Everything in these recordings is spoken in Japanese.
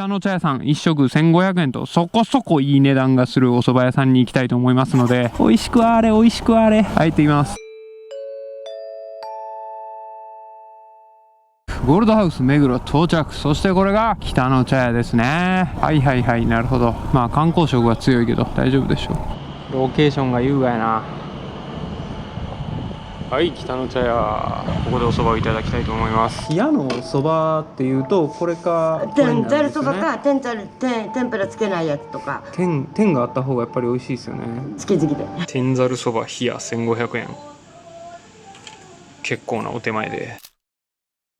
北の茶屋さん1食1500円とそこそこいい値段がするお蕎麦屋さんに行きたいと思いますので、美味しくあれ美味しくあれ、はい、行ってきます。ゴールドハウス目黒到着。そしてこれが北の茶屋ですね。はいはいはい、なるほど。まあ観光色が強いけど大丈夫でしょう。ロケーションが優雅やな。はい、北の茶屋、ここでお蕎麦をいただきたいと思います。矢のお蕎麦っていうとこれか天ざるそばか天ぷらつけないやつとか、天があった方がやっぱり美味しいですよね。つけ好きで天ざるそば冷や1500円、結構なお手前で。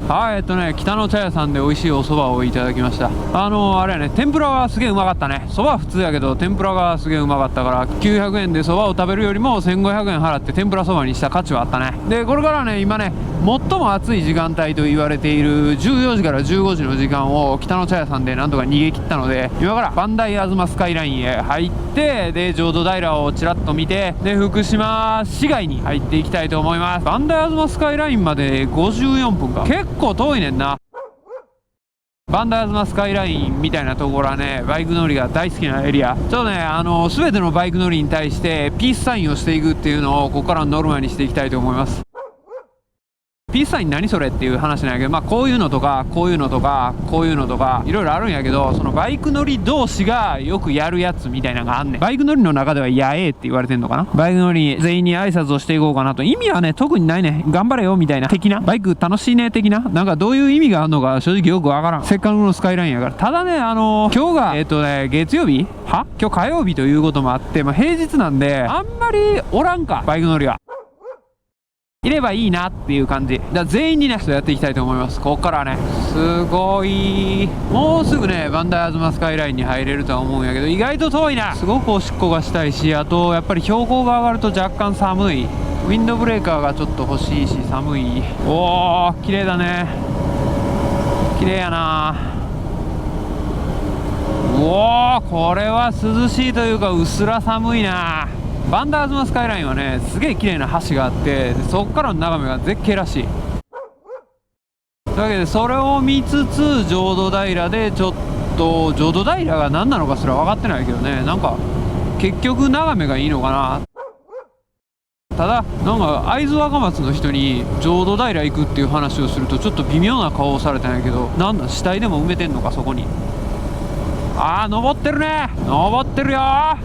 はい、北の茶屋さんで美味しいお蕎麦をいただきました。あれやね、天ぷらがすげえうまかったね。蕎麦は普通やけど天ぷらがすげえうまかったから900円で蕎麦を食べるよりも1500円払って天ぷら蕎麦にした価値はあったね。でこれからね、今ね最も暑い時間帯と言われている14時から15時の時間を北の茶屋さんでなんとか逃げ切ったので、今から磐梯吾妻スカイラインへ入って、で浄土平をちらっと見て、で福島市街に入っていきたいと思います。磐梯吾妻スカイラインまで54分か、結構遠いねんな。磐梯吾妻スカイラインみたいなところはね、バイク乗りが大好きなエリア。ちょっとね、全てのバイク乗りに対してピースサインをしていくっていうのをここからのノルマにしていきたいと思います。ピースサイン何それっていう話なんやけど、まあこういうのとかこういうのとかこういうのとかいろいろあるんやけど、そのバイク乗り同士がよくやるやつみたいなのがあんねん。バイク乗りの中ではやえって言われてんのかな。バイク乗り全員に挨拶をしていこうかなと。意味はね特にないね。頑張れよみたいな的な、バイク楽しいね的な、なんかどういう意味があるのか正直よくわからん。せっかくのスカイラインやから。ただね、今日が月曜日今日火曜日ということもあって、まあ、平日なんであんまりおらんか、バイク乗りはいればいいなっていう感じだから、全員にねやっていきたいと思います。ここからはねすごい、もうすぐね磐梯吾妻スカイラインに入れるとは思うんやけど、意外と遠いな。すごくおしっこがしたいし、あとやっぱり標高が上がると若干寒い。ウィンドブレーカーがちょっと欲しいし寒い。おー綺麗だね、綺麗やな。うおー、これは涼しいというかうっすら寒いな。磐梯吾妻スカイラインはねすげえ綺麗な橋があって、そこからの眺めが絶景らしい。というわけでそれを見つつ浄土平でちょっと、浄土平が何なのかすら分かってないけどね、なんか結局眺めがいいのかな。ただなんか会津若松の人に浄土平行くっていう話をするとちょっと微妙な顔をされたんやけど、なんだ死体でも埋めてんのかそこに。あー登ってるね、登ってるよ。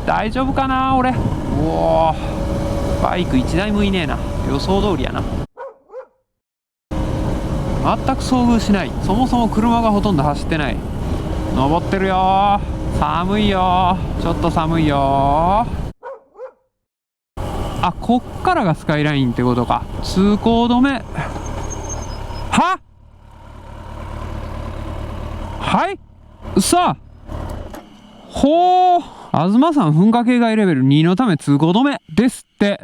大丈夫かな俺。おー、バイク1台もいねえな。予想通りやな。全く遭遇しない。そもそも車がほとんど走ってない。登ってるよ。寒いよ、ちょっと寒いよ。あ、こっからがスカイラインってことか。通行止めははい、さあほう、東山噴火警戒レベル2のため通行止めですって。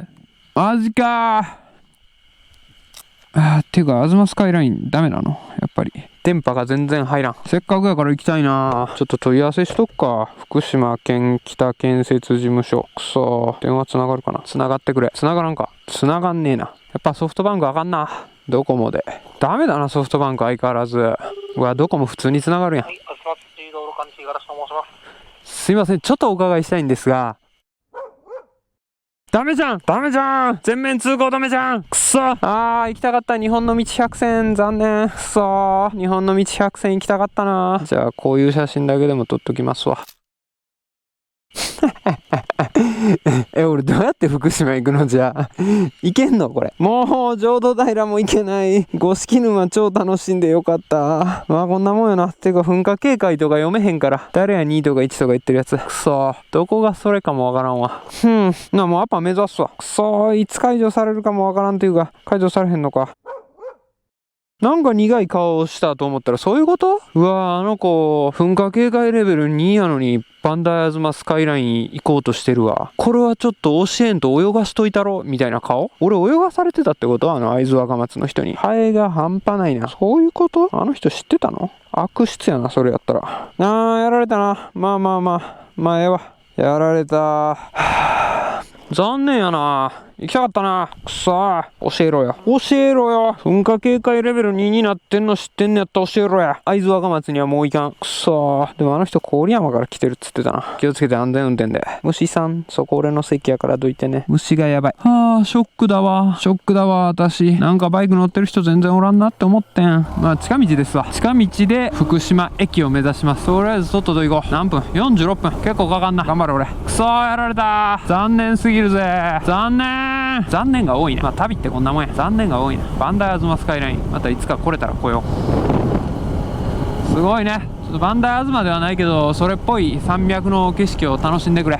マジかー。てか東スカイラインダメなのやっぱり。電波が全然入らん。せっかくやから行きたいな。ちょっと問い合わせしとくか。福島県北建設事務所。くそー、電話つながるかな。つながってくれ。つながらんか。つながんねえな。やっぱソフトバンクあかんな。ドコモでダメだな、ソフトバンク相変わらず。うわ、ドコモ普通につながるやん。はい、すいません、ちょっとお伺いしたいんですが。ダメじゃん、ダメじゃん、全面通行止めじゃん。くそー、行きたかった日本の道100線、残念。くそー、日本の道100線行きたかったな。じゃあこういう写真だけでも撮っときますわ。俺どうやって福島行くのじゃあ。行けんのこれ。もう浄土平も行けない。五色沼超楽しんでよかった。まあこんなもんよな。てか噴火警戒とか読めへんから。誰や2とか1とか言ってるやつ。くそ、どこがそれかもわからんわ。もうアッパー目指すわ。くそ、いつ解除されるかもわからんというか、解除されへんのか。なんか苦い顔をしたと思ったらそういうこと？うわー、あの子噴火警戒レベル2やのに磐梯吾妻スカイライン行こうとしてるわ。これはちょっと教えんと泳がしといたろみたいな顔。俺泳がされてたってこと？会津若松の人に。ハエが半端ないな。そういうこと？あの人知ってたの？悪質やな、それやったら。やられたな。まあええわ。やられた。残念やな。行きたかったな。くそー。教えろよ。教えろよ。噴火警戒レベル2になってんの知ってんのやったら教えろや。会津若松にはもう行かん。くそー。でもあの人郡山から来てるっつってたな。気をつけて安全運転で。虫さん、そこ俺の席やからどいてね。虫がやばい。はあ、ショックだわ。ショックだわ、私。なんかバイク乗ってる人全然おらんなって思ってん。まあ近道ですわ。近道で福島駅を目指します。とりあえず外と行こう。何分 ?46 分。結構かかんな。頑張れ俺。くそー、やられたー。残念すぎるぜ。残念。残念が多いね。まあ旅ってこんなもんや。残念が多いね。バンダイアズマスカイライン。またいつか来れたら来よう。すごいね。ちょっとバンダイアズマではないけど、それっぽい山脈の景色を楽しんでくれ。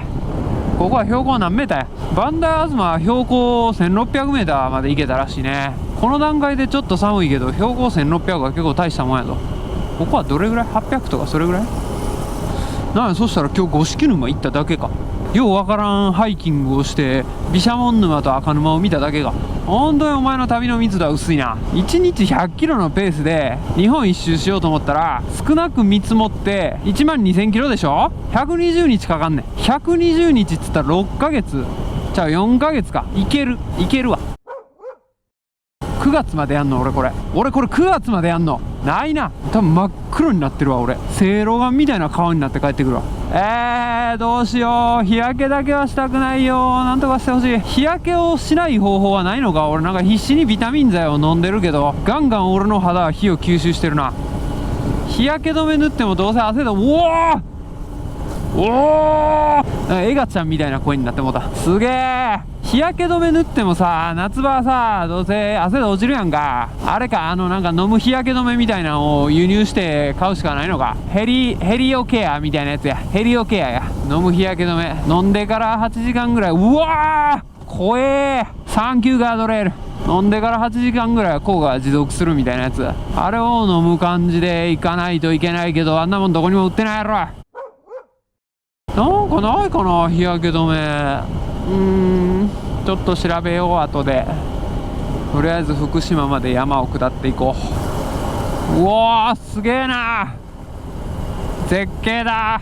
ここは標高何メーターや。バンダイアズマは標高1600メーターまで行けたらしいね。この段階でちょっと寒いけど、標高1600は結構大したもんやぞ。ここはどれぐらい ?800 とかそれぐらいなんや。そしたら今日五色沼行っただけか。ようわからんハイキングをして毘沙門沼と赤沼を見ただけが。本当にお前の旅の密度は薄いな。1日100キロのペースで日本一周しようと思ったら少なく見積もって1万2000キロでしょ。120日かかんねん。120日っつったら6ヶ月じゃあ4ヶ月か。いけるわ。9月までやんの俺これ9月までやんのないな。多分真っ黒になってるわ俺。せいろがんみたいな顔になって帰ってくるわ。どうしよう。日焼けだけはしたくないよ。なんとかしてほしい。日焼けをしない方法はないのか。俺なんか必死にビタミン剤を飲んでるけどガンガン俺の肌は火を吸収してるな。日焼け止め塗ってもどうせ汗で。おおエガちゃんみたいな声になってもうた。すげえ。日焼け止め塗ってもさ、夏場はさ、どうせ汗で落ちるやんか。あれか、なんか飲む日焼け止めみたいなのを輸入して買うしかないのか。ヘリオケアみたいなやつや。ヘリオケアや。飲む日焼け止め飲んでから8時間ぐらい。うわー怖え。サンキューガードレール。飲んでから8時間ぐらいは効果が持続するみたいなやつ。あれを飲む感じでいかないといけないけど、あんなもんどこにも売ってないやろ。なんかないかな日焼け止め。ちょっと調べよう後で。とりあえず福島まで山を下っていこう。うわーすげえな。絶景だ。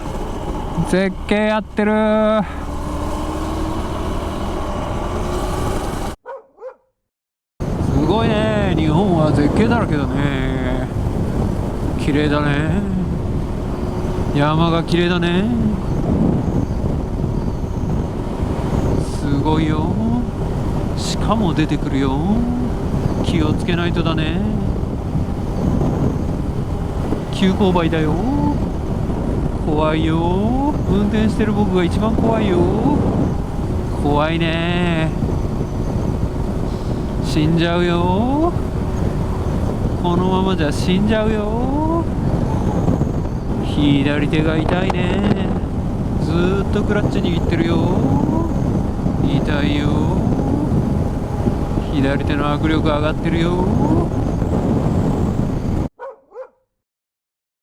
絶景やってる。すごいね。日本は絶景だらけだね。綺麗だね。山が綺麗だね。すごいよ。鹿も出てくるよ。気をつけないとだね。急勾配だよ。怖いよ。運転してる僕が一番怖いよ。怖いね。死んじゃうよ。このままじゃ死んじゃうよ。左手が痛いね。ずーっとクラッチ握ってるよ。痛いよ。左手の握力上がってるよ。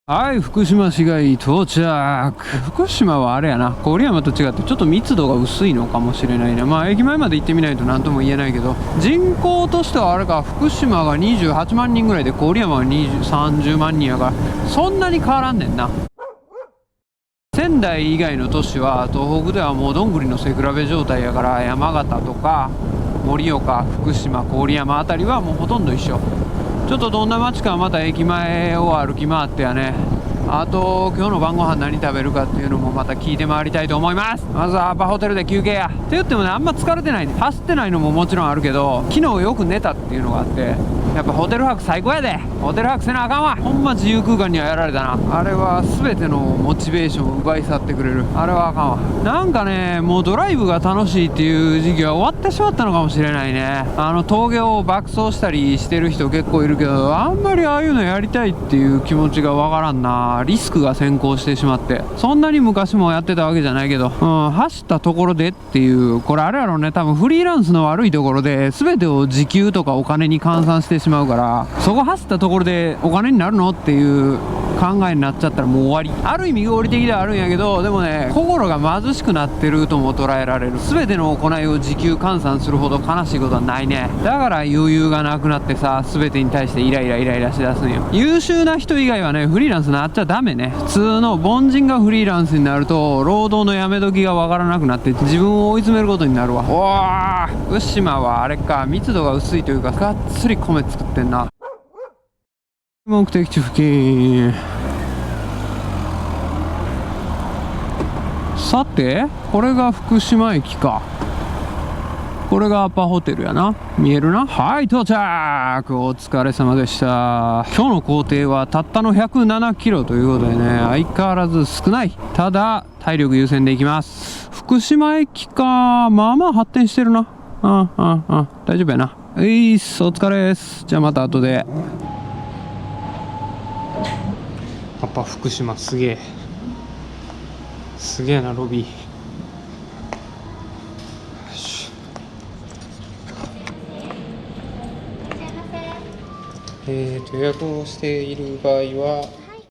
はい、福島市街到着。福島はあれやな、郡山と違ってちょっと密度が薄いのかもしれないね。まあ駅前まで行ってみないと何とも言えないけど、人口としてはあれか、福島が28万人ぐらいで郡山が30万人やからそんなに変わらんねんな。仙台以外の都市は東北ではもうどんぐりの背比べ状態やから、山形とか盛岡、福島、郡山あたりはもうほとんど一緒。ちょっとどんな街かまた駅前を歩き回ってやね。あと今日の晩ご飯何食べるかっていうのもまた聞いて回りたいと思います。まずはアパホテルで休憩や。って言ってもね、あんま疲れてないね。走ってないのももちろんあるけど、昨日よく寝たっていうのがあって、やっぱホテル泊最高やで。ホテル泊せなあかんわ。ほんま自由空間にはやられたな。あれは全てのモチベーションを奪い去ってくれる。あれはあかんわ。なんかね、もうドライブが楽しいっていう時期は終わってしまったのかもしれないね。峠を爆走したりしてる人結構いるけど、あんまりああいうのやりたいっていう気持ちがわからんな。リスクが先行してしまって。そんなに昔もやってたわけじゃないけど、走ったところでっていう、これあれやろうね、多分フリーランスの悪いところで全てを時給とかお金に換算してしまうから、そこ走ったところでお金になるのっていう考えになっちゃったらもう終わり。ある意味合理的ではあるんやけど、でもね、心が貧しくなってるとも捉えられる。全ての行いを時給換算するほど悲しいことはないね。だから余裕がなくなってさ、全てに対してイライラしだすんよ。優秀な人以外はね、フリーランスになっちゃダメね。普通の凡人がフリーランスになると、労働のやめ時がわからなくなって自分を追い詰めることになるわ。おー、福島はあれか、密度が薄いというか、がっつり米作ってんな。目的地付近。さて、これが福島駅か。これがアパホテルやな。見えるな。はい、到着。お疲れ様でした。今日の工程はたったの107キロということでね、相変わらず少ない。ただ体力優先でいきます。福島駅か。まあまあ発展してるな。大丈夫やな。お疲れです。じゃあまた後で。やっぱ福島すげえな、ロビー。予約をしている場合は